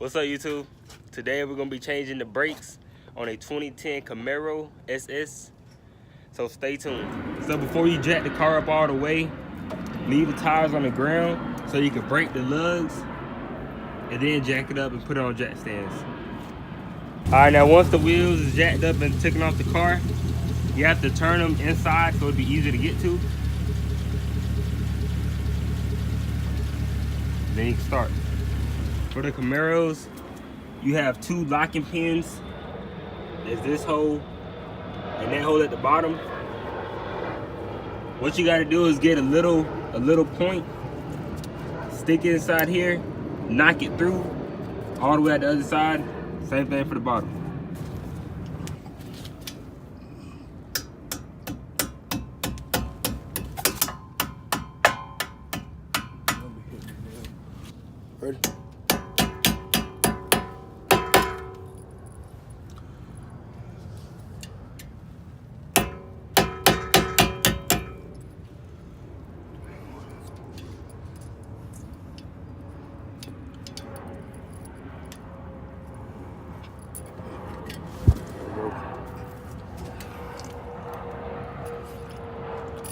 What's up, YouTube? Today we're gonna be changing the brakes on a 2010 Camaro SS. So stay tuned. So before you jack the car up all the way, leave the tires on the ground so you can break the lugs, and then jack it up and put it on jack stands. All right, now once the wheels is jacked up and taken off the car, you have to turn them inside so it'd be easier to get to. Then you can start. For the Camaros, you have two locking pins. There's this hole and that hole at the bottom. What you gotta do is get a little point, stick it inside here, knock it through all the way at the other side. Same thing for the bottom. Ready?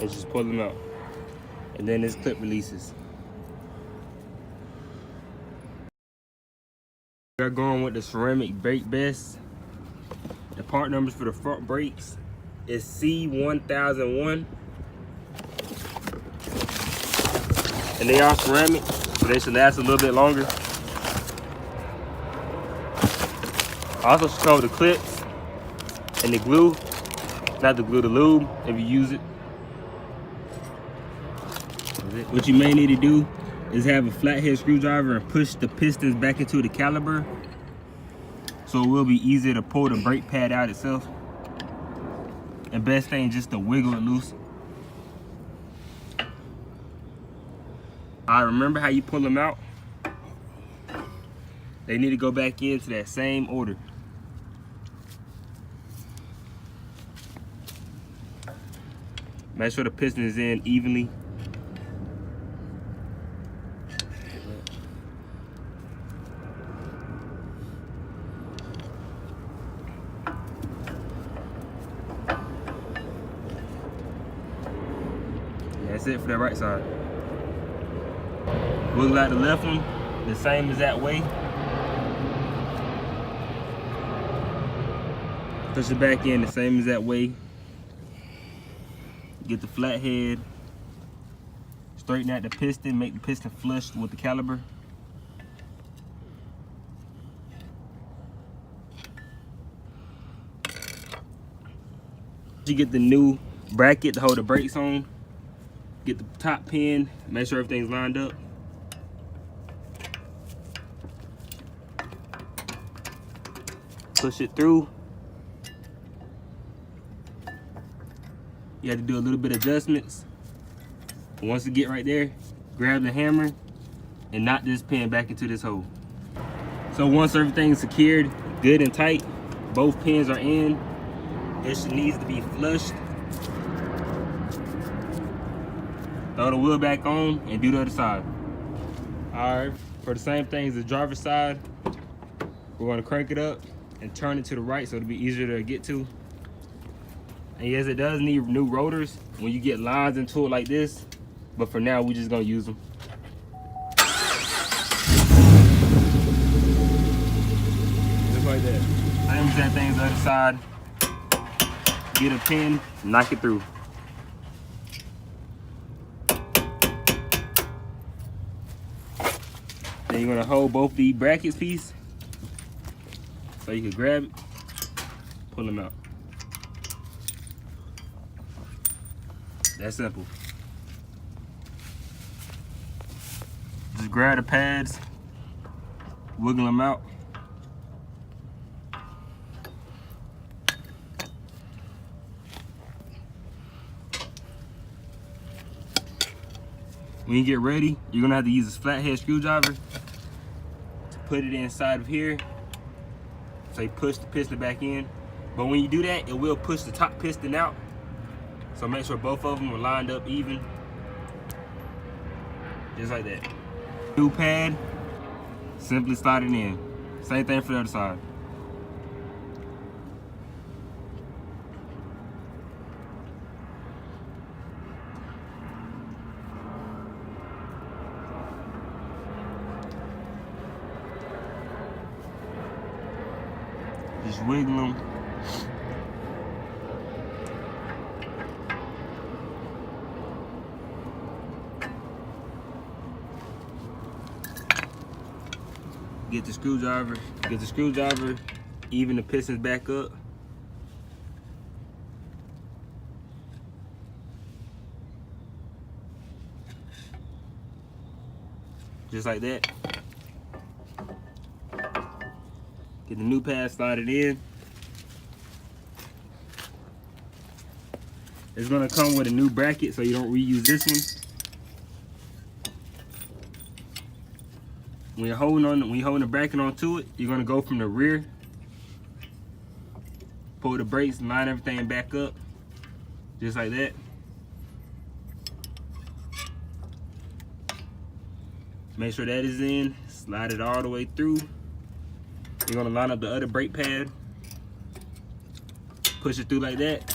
And just pull them out. And then this clip releases. We're going with the ceramic brake vest. The part numbers for the front brakes is C1001. And they are ceramic, so they should last a little bit longer. Also should come with the clips and the glue. Not the glue, the lube, if you use it. What you may need to do is have a flathead screwdriver and push the pistons back into the caliper, so it will be easier to pull the brake pad out itself. And best thing, just to wiggle it loose. Alright, remember how you pull them out? They need to go back into that same order. Make sure the piston is in evenly. That's it for that right side. Wiggle out the left one, the same as that way. Push it back in the same as that way. Get the flathead. Straighten out the piston, make the piston flush with the caliper. You get the new bracket to hold the brakes on. Get the top pin, make sure everything's lined up. Push it through. You have to do a little bit of adjustments. Once you get right there, grab the hammer and knock this pin back into this hole. So once everything's secured, good and tight, both pins are in, it needs to be flushed. Throw the wheel back on and do the other side. All right, for the same thing as the driver's side, we're gonna crank it up and turn it to the right so it'll be easier to get to. And yes, it does need new rotors when you get lines into it like this, but for now, we're just gonna use them. Just like that. Same exact thing as the other side. Get a pin, knock it through. Then you're gonna hold both the brackets piece so you can grab it, pull them out. That's simple. Just grab the pads, wiggle them out. When you get ready, you're gonna have to use this flathead screwdriver to put it inside of here. So you push the piston back in. But when you do that, it will push the top piston out. So make sure both of them are lined up even. Just like that. New pad, simply slide it in. Same thing for the other side. Just wiggle them. Get the screwdriver, even the pistons back up. Just like that. Get the new pad slotted in. It's gonna come with a new bracket so you don't reuse this one. When you're holding the bracket onto it, you're gonna go from the rear, pull the brakes, line everything back up, just like that. Make sure that is in, slide it all the way through. You're gonna line up the other brake pad, push it through like that.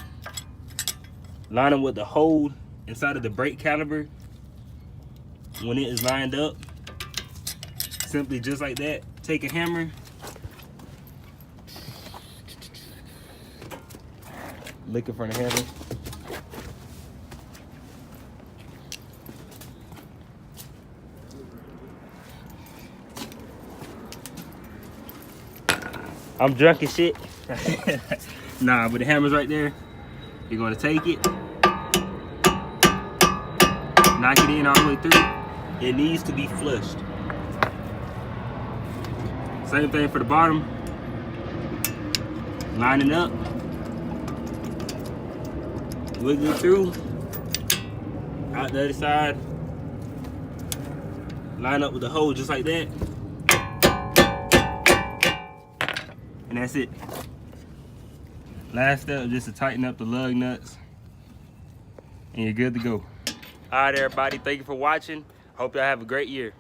Line them with the hole inside of the brake caliper. When it is lined up, simply just like that, take a hammer, looking for the handle. I'm drunk as shit. Nah, but the hammer's right there. You're gonna take it, knock it in all the way through. It needs to be flushed. Same thing for the bottom. Line it up. Wiggle it through. Out the other side. Line up with the hole just like that. And that's it. Last step, just to tighten up the lug nuts. And you're good to go. All right, everybody. Thank you for watching. Hope y'all have a great year.